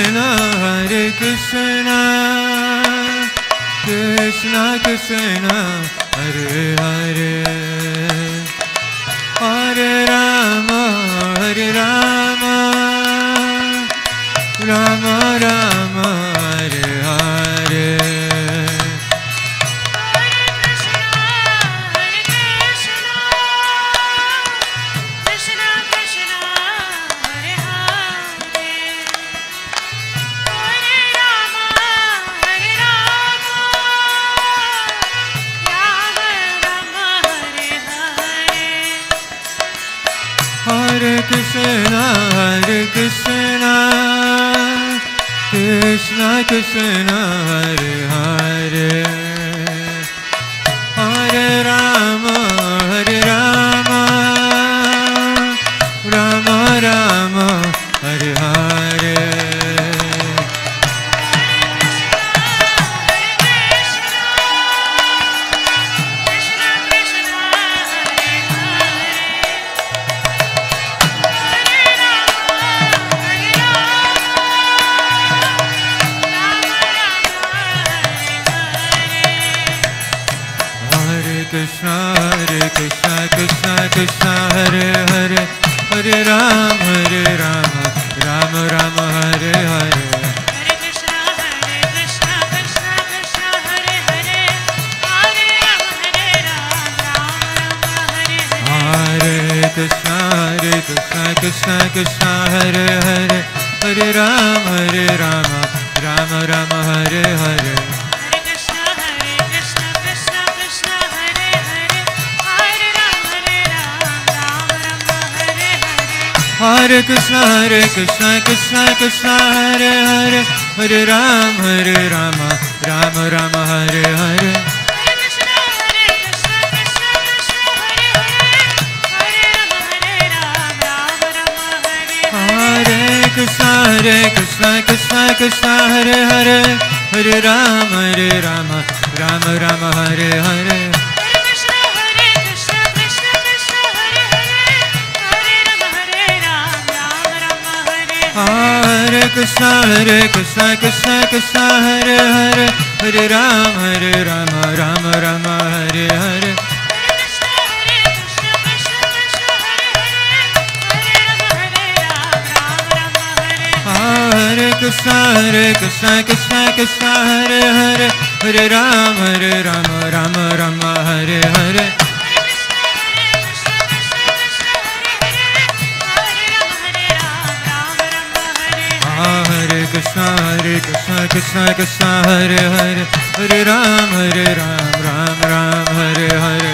Krishna, Hare Krishna, Krishna Krishna, Hare Hare, Hare Rama, Hare Rama, Rama Rama, Hare Hare. Hare Krishna, Hare Krishna, Krishna Krishna, Hare Hare, Hare Rama, Hare Rama, Rama Rama, Hare Hare. Krishna, Hare Krishna, Krishna Krishna, Hare Hare, Hare Rama, Rama Rama, Hare Hare. Hare Krishna, Krishna Krishna, Hare Hare, Hare Rama, Rama Rama, Hare Hare. Hare Krishna, Krishna Krishna, Hare Hare, Hare Rama, Rama Rama, Hare Hare. Hare Krishna, Krishna Krishna, Hare Hare, Hare Rama, Rama Rama, Hare Hare. Hare Krishna, Krishna Krishna, Hare Hare, Hare Rama, Rama Rama, Hare Hare. Hare Krishna, Krishna Hare Hare, Hare Rama, Rama Rama, Hare Hare. Hare Krishna, Krishna Krishna, Hare Hare, Hare Rama, Rama Rama, Hare Hare. Hare Krishna, Krishna Hare Hare, Hare Rama, Rama Rama, Hare Hare. Hare Krishna, Krishna Hare Hare, Hare Rama, Rama Rama, Hare Hare. Hare Krishna, Krishna Hare Hare, Hare Rama, Rama Rama, Hare Hare. Hare Krishna, Krishna Krishna, Hare Hare, Hare Rama, Rama Rama, Hare Hare. Hare Krishna, Krishna Hare Hare, Hare Rama, Rama Rama, Hare Hare.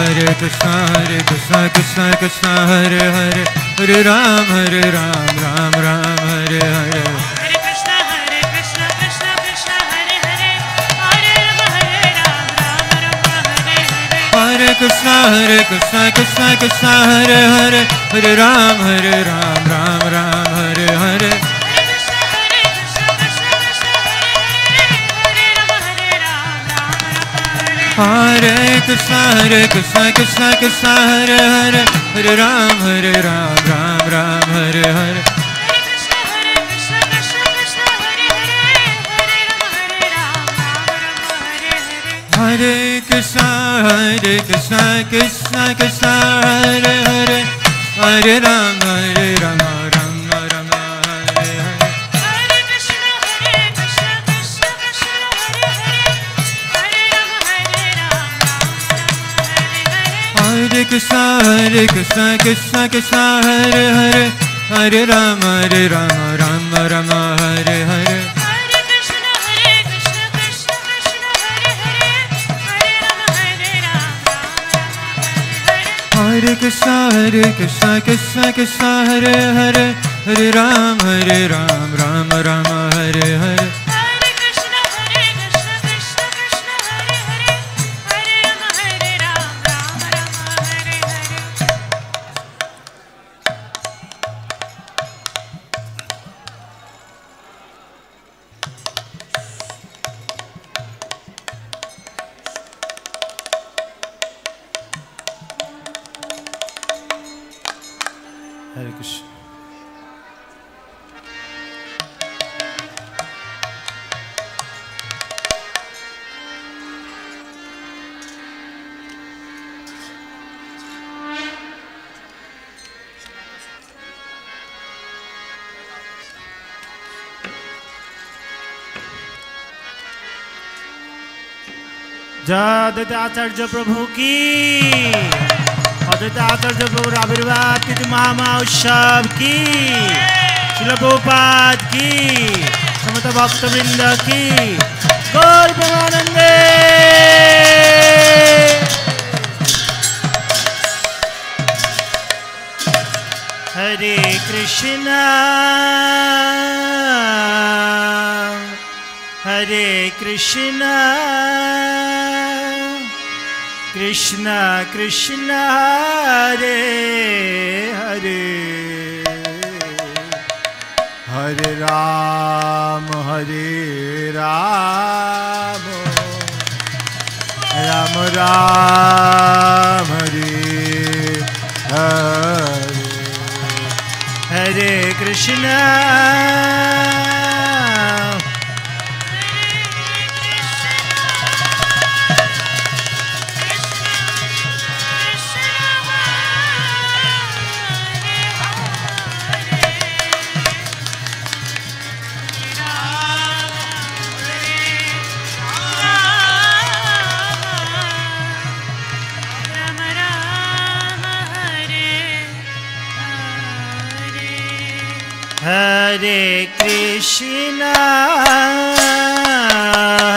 Hare Krishna, Krishna Krishna, Hare Hare, Hare Rama, Rama Rama, Hare Hare. Hare Krishna, Krishna Hare Hare, Hare Rama, Rama Rama, Hare Hare. Hare Krishna, Krishna Hare Rama, Rama Rama, Hare Hare Krishna, Krishna Hare Hare, Hare Rama, Rama Rama, Hare Hare. Hare Krishna, Krishna Hare Rama, Rama Rama, Hare Hare. Hare Krishna, Krishna Hare Hare, Hare Rama, Rama Rama, Hare Hare. Hare Krishna, Krishna Hare Hare, Hare Rama, Rama Rama, Hare Hare. Hare Krishna, Krishna Hare Hare, Hare Rama, Rama Rama, Hare Hare. Hare Krishna, Krishna Hare Hare, Hare Rama, Rama Rama, Hare Hare. Hare Krishna, Krishna Hare Hare, Hare Rama, Rama Rama, Hare Hare. Hare Krishna, Krishna Hare Hare, Hare Rama, Rama Rama, Hare Hare. Krishna. जय आचार्य प्रभु की अद्वैत आचार्य प्रभु आविर्भाव तिथि महामहोत्सव की श्रील प्रभुपाद की समस्त भक्तवृंद की गौर प्रेमानंदे हरे कृष्णा हरे कृष्णा कृष्णा कृष्णा हरे हरे हरे राम राम राम हरे हरे हरे कृष्णा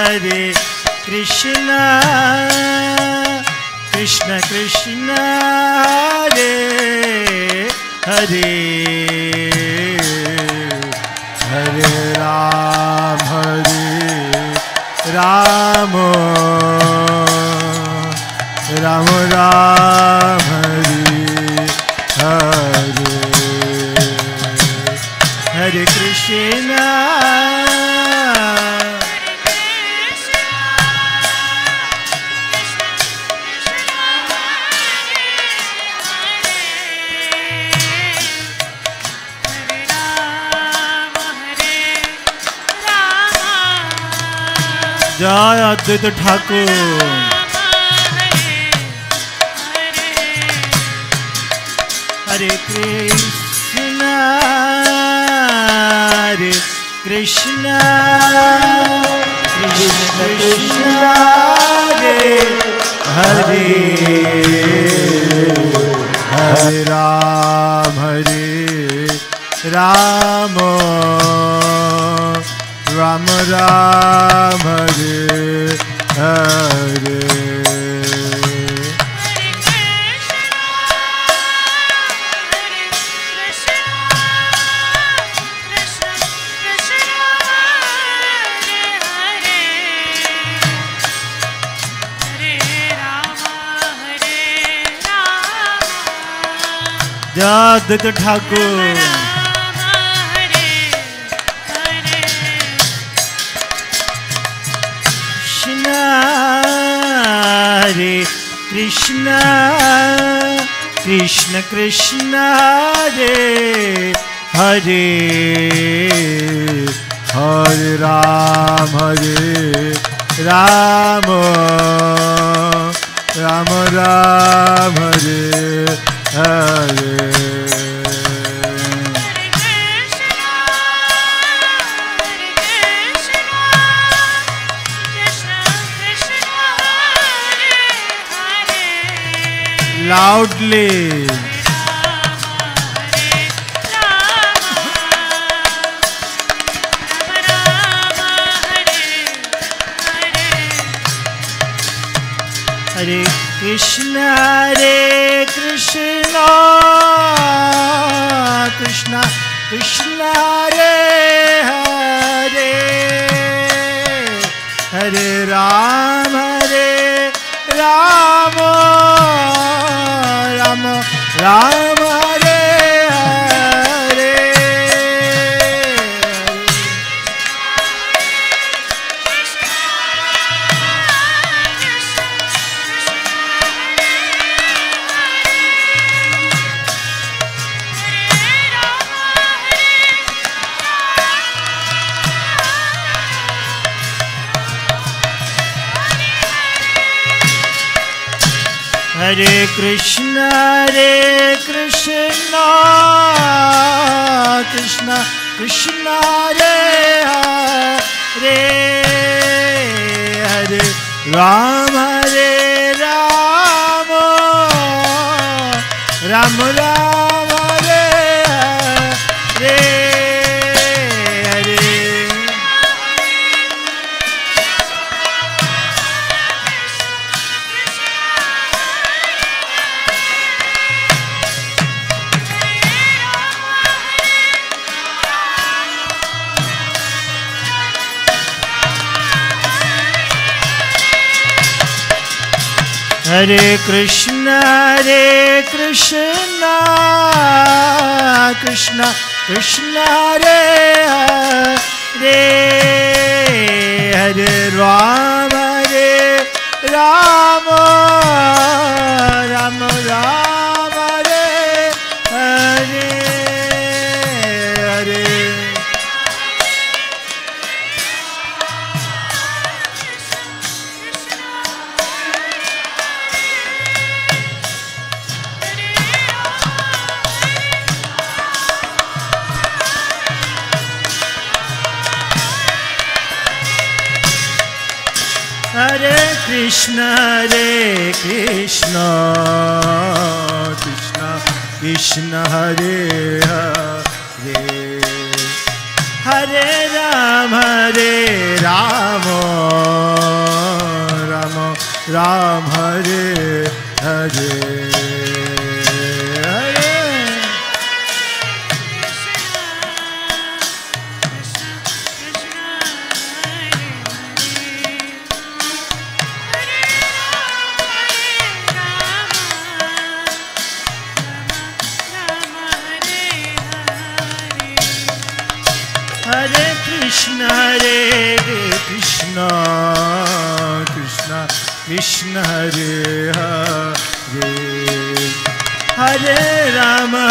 हरे कृष्णा कृष्ण कृष्ण हरे हरे हरे राम राम राम हरे हरे हरे कृष्णा जय अद्वैत ठाकुर हरे कृष्णा हरे कृष्णा कृष्ण कृष्ण हरे हरे हरे राम राम हरे हरे जय अद्वैत ठाकुर हरे कृष्णा कृष्ण कृष्ण हरे हरे हरे राम राम हरे हरे loudly हरे Krishna Krishna Krishna Hare Hare Ram Ram Hare Hare Hare Krishna Krishna Krishna Hare Hare Hare Rama Ram Ram Hare Hare Hare Hare Krishna Krishna Krishna Hare Hare Hare Rama Ram Ram Hare Hare Hare Hare Krishna Krishna Krishna Hare Hare Hare Rama Ram Ram Hare Hare Hare Krishna Krishna Krishna Hare Hare Hare Rama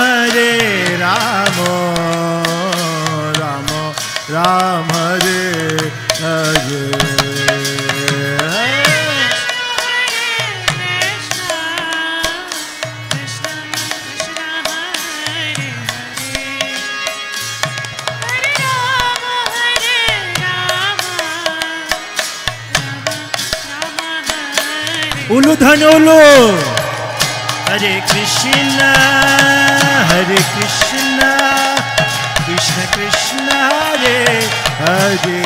Ram Hare Hare Ulu dhanu ulu. Hare Krishna Krishna Krishna Hare Hare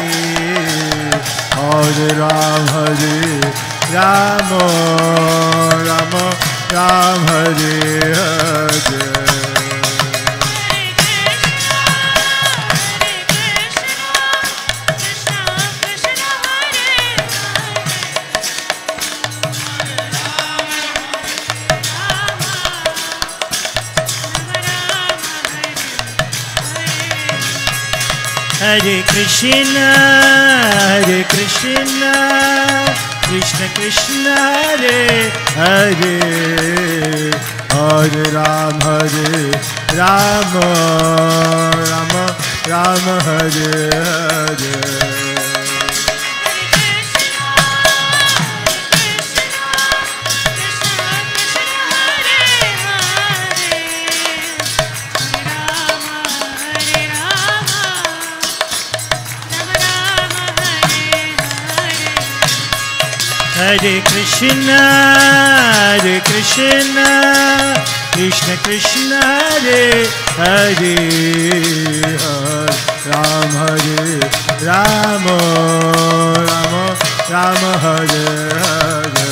Hare Ram Ram Hare Hare Hare Krishna Krishna Krishna Hare Hare Hare Ram Ram Hare Hare Hare Krishna Krishna Krishna Hare Hare Ram Ram Hare Hare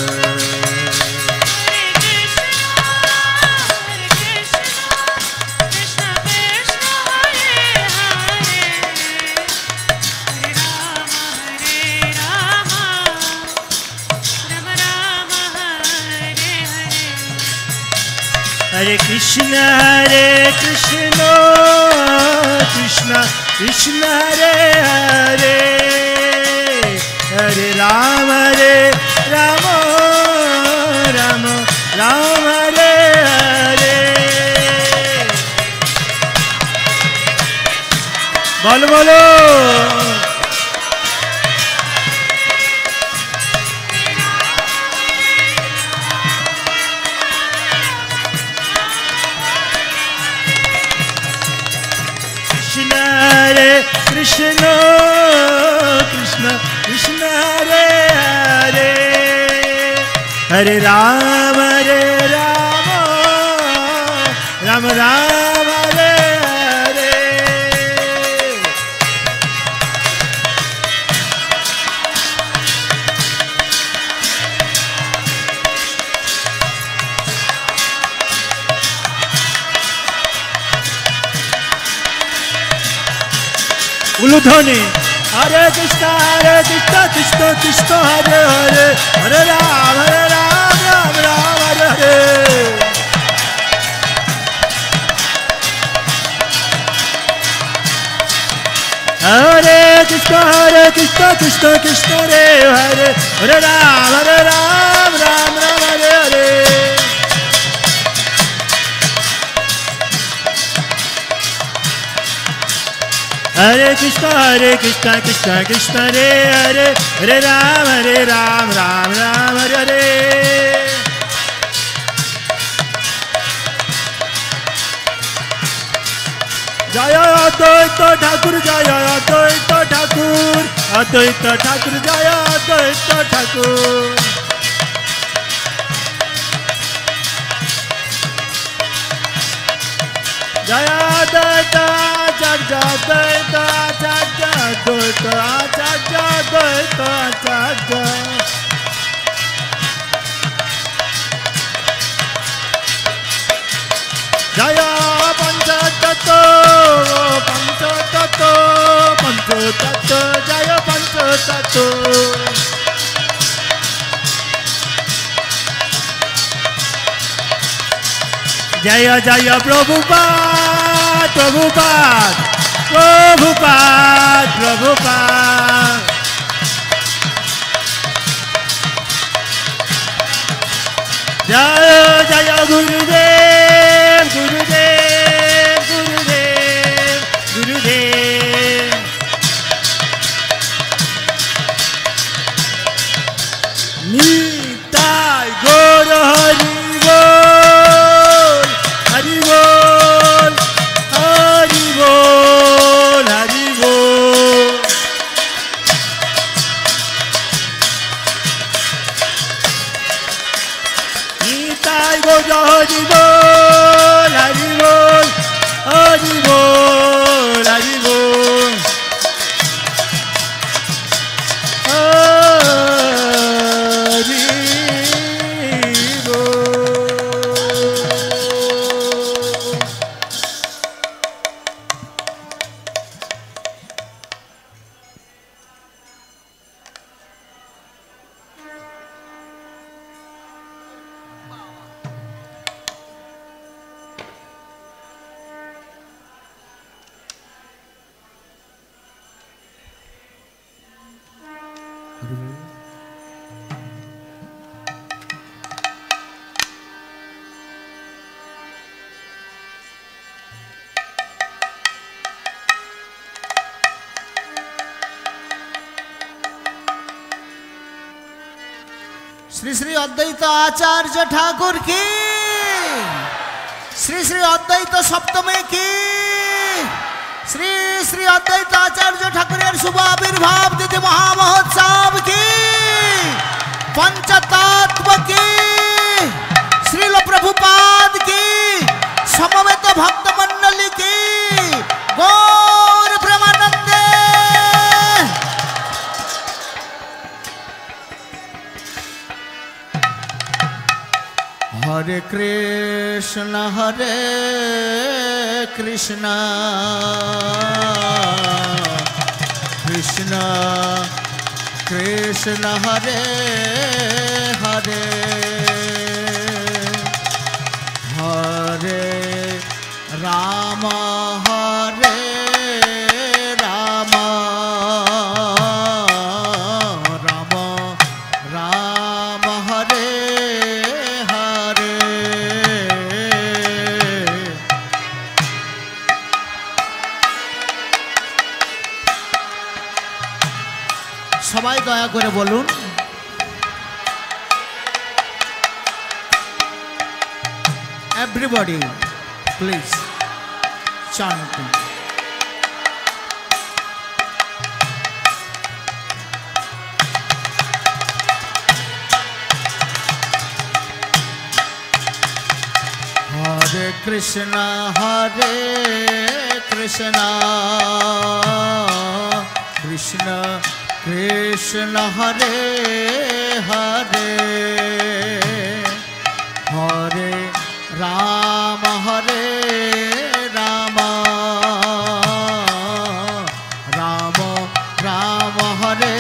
Hare Krishna Krishna Krishna Hare Hare Hare Ram Ram Hare Hare Bolo bolo Krishna Krishna Krishna Hare Hare Hare Rama Rama Rama Hare Hare Uludhani Hare Krishna Krishna Krishna Hare Hare Hare Ram Ram Ram Hare Hare Hare Krishna Krishna Krishna Hare Hare Hare Ram Ram Ram Hare Hare Hare Krishna Krishna Krishna Hare Hare Hare Ram Ram Ram Hare Hare Jaya Advaita Thakur Jaya Advaita Thakur Advaita Thakur Jaya Advaita Thakur Jaya Advaita Jaya Advaita Jaya Advaita Jaya Advaita Jaya Jaya Panchatattva Jaya Panchatattva Jaya Jaya Prabhupada Prabhupada Prabhupada Prabhupada Jaya Jaya Gurudev Gurudev Gurudev Gurudev Nitai Gaur Hari Bol Hari Bol Hari Bol Hari Bol Nitai Gaur Hari Bol Hari Bol Hari Bol Hari Bol Shri Shri Advaita आचार्य ठाकुर की श्री श्री अद्वैत सप्तमी की श्री श्री अद्वैत आचार्य ठाकुर शुभ आविर्भाव तिथि महामहोत्सव की पंचतत्व की श्रील प्रभुपाद की समवेत भक्त मंडली की गौर प्रेमानंदे हरे कृष्ण कृष्ण कृष्ण हरे हरे हरे राम हरे राम राम राम हरे সবাই দয়া করে বলুন everybody please chanting Hare Krishna Krishna Krishna Hare Hare Hare Rama Rama Rama Hare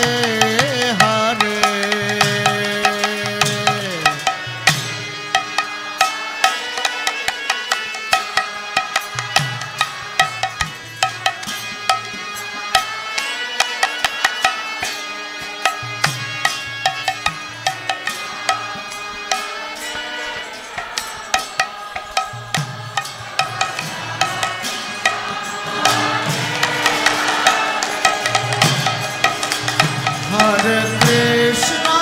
Hare Hare Krishna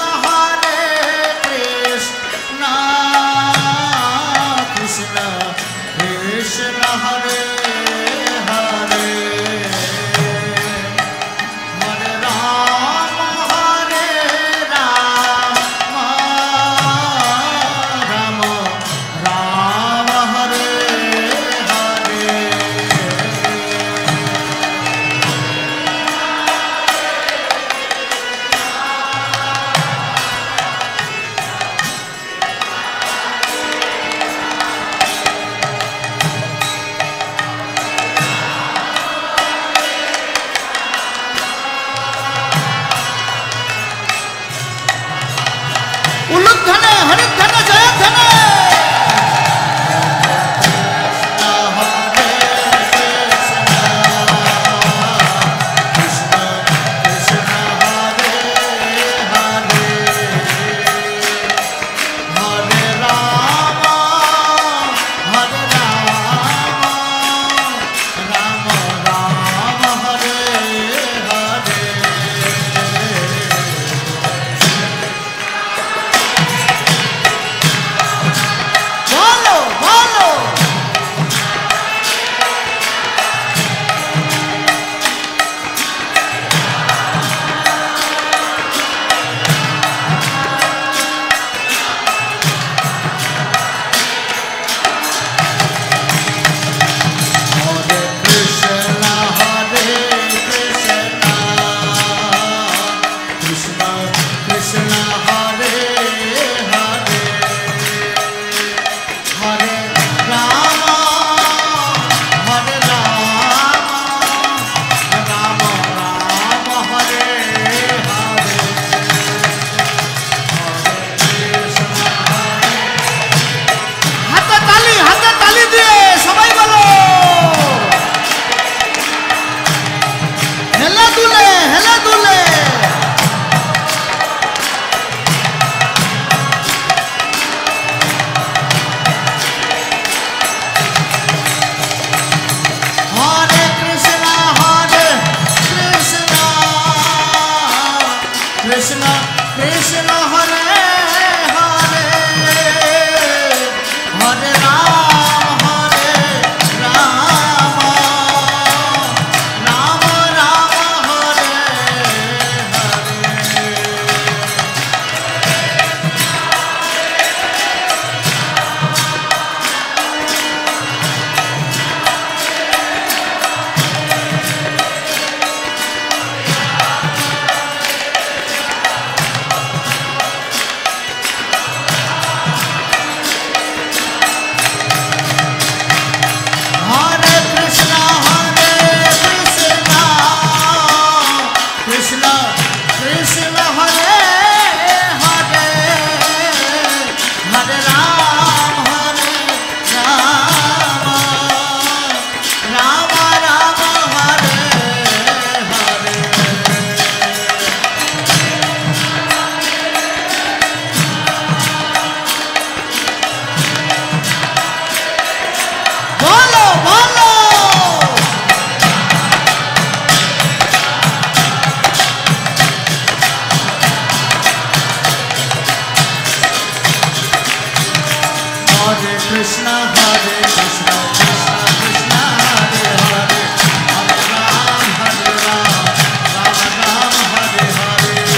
Krishna Krishna Hare Hare Hare Rama Rama Rama Hare Hare উলুধ্বনে হরিধ্বনে জয়ধ্বনে Krishna Krishna Hare Hare Hare Rama Rama Rama Hare Hare বলো বলো Hare Krishna Krishna Krishna Hare Hare Hare Rama Rama Rama Hare Hare হাতে তালি দিয়ে সবাই বলো হেলে দুলে Hare Krishna Krishna Krishna Hare Hare Hare Rama Rama Hare Hare Hare Krishna Krishna Krishna Hare Hare Hare Rama Rama Hare Hare বলো বলো Hare Krishna Krishna Krishna Hare Hare Hare Rama Rama Hare Hare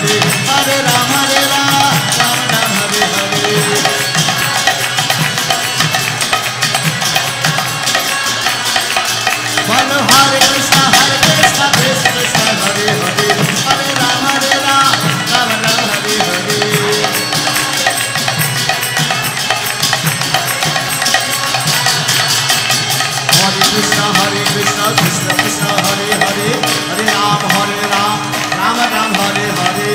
Hare, Hare Ram, Ram Ram, Hare Hare. Bolo Hare Krishna, Krishna Krishna, Hare Hare, Hare Ram, Ram Ram, Hare Hare. Hare Krishna, Krishna Krishna, Hare Hare, Hare Ram, Ram Ram, Hare Hare.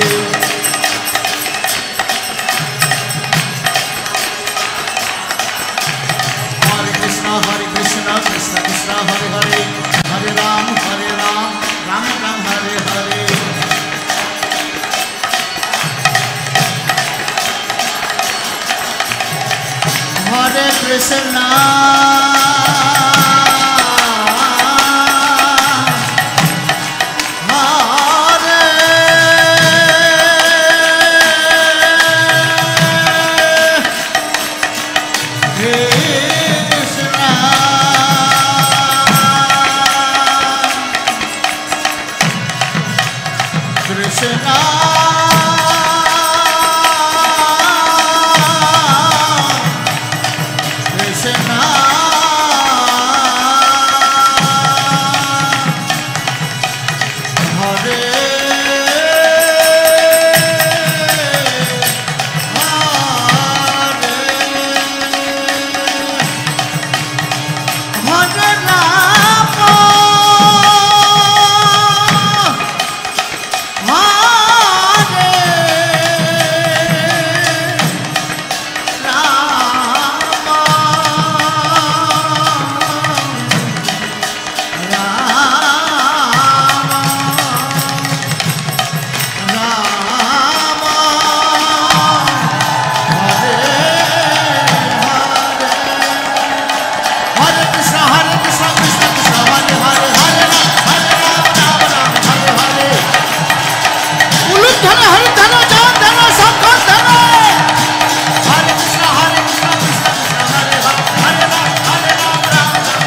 Hare Krishna,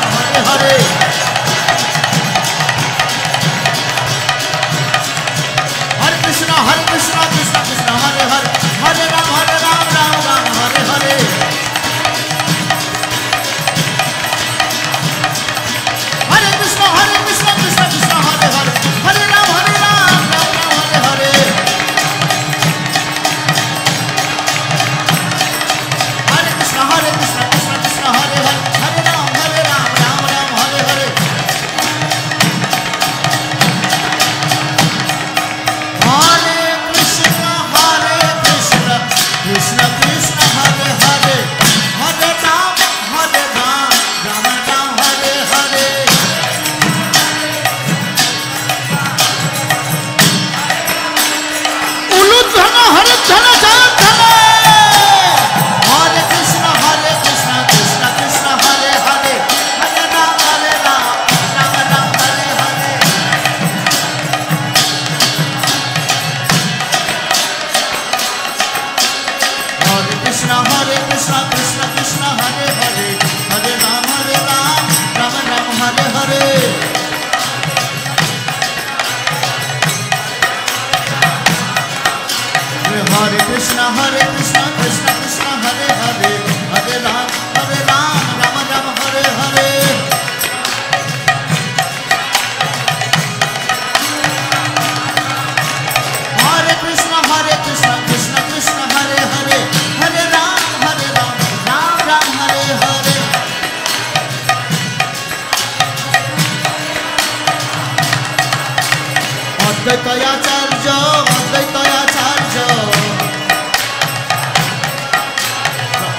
Krishna Krishna, Hare Hare, Hare Ram, Ram Ram, Hare Hare. Hare Krishna,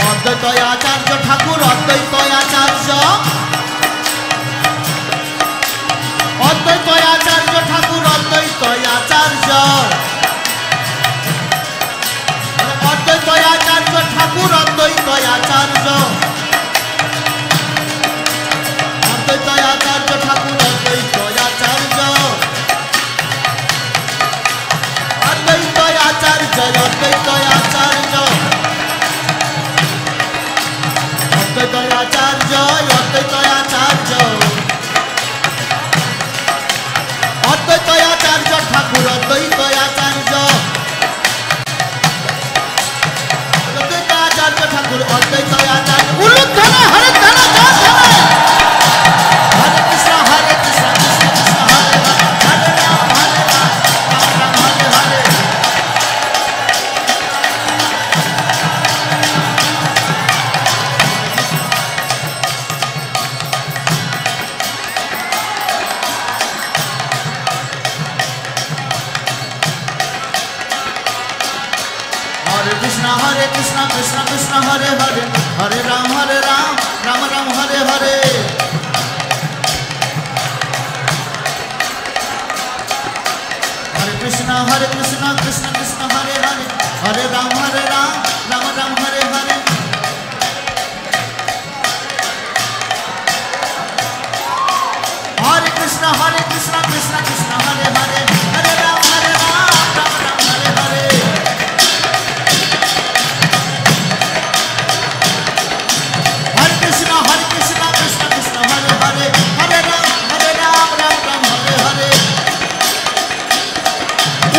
Advaitacharya ঠাকুর অদ্বৈতাচার্য অদ্বৈতাচার্য ঠাকুর অদ্বৈতাচার্য অদ্বৈতাচার্য ঠাকুর অদ্বৈতাচার্য অদ্বৈতাচার্য ঠাকুর অদ্বৈতাচার্য অদ্বৈতাচার্য অদ্বৈতাচার্য অদ্বৈতাচার্য অদ্বৈতাচার্য অদ্বৈতাচার্য ঠাকুর অদ্বৈতাচার্য कृष्ण कृष्ण कृष्ण हरे हरे हरे राम राम राम हरे हरे कृष्ण कृष्ण कृष्ण हरे हरे हरे राम राम हरे हरे हरे कृष्ण कृष्ण कृष्ण हरे हरे हरे राम राम हरे हरे हरे कृष्ण कृष्ण कृष्ण हरे हरे हरे राम राम हरे हरे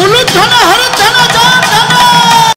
उलूधन हरे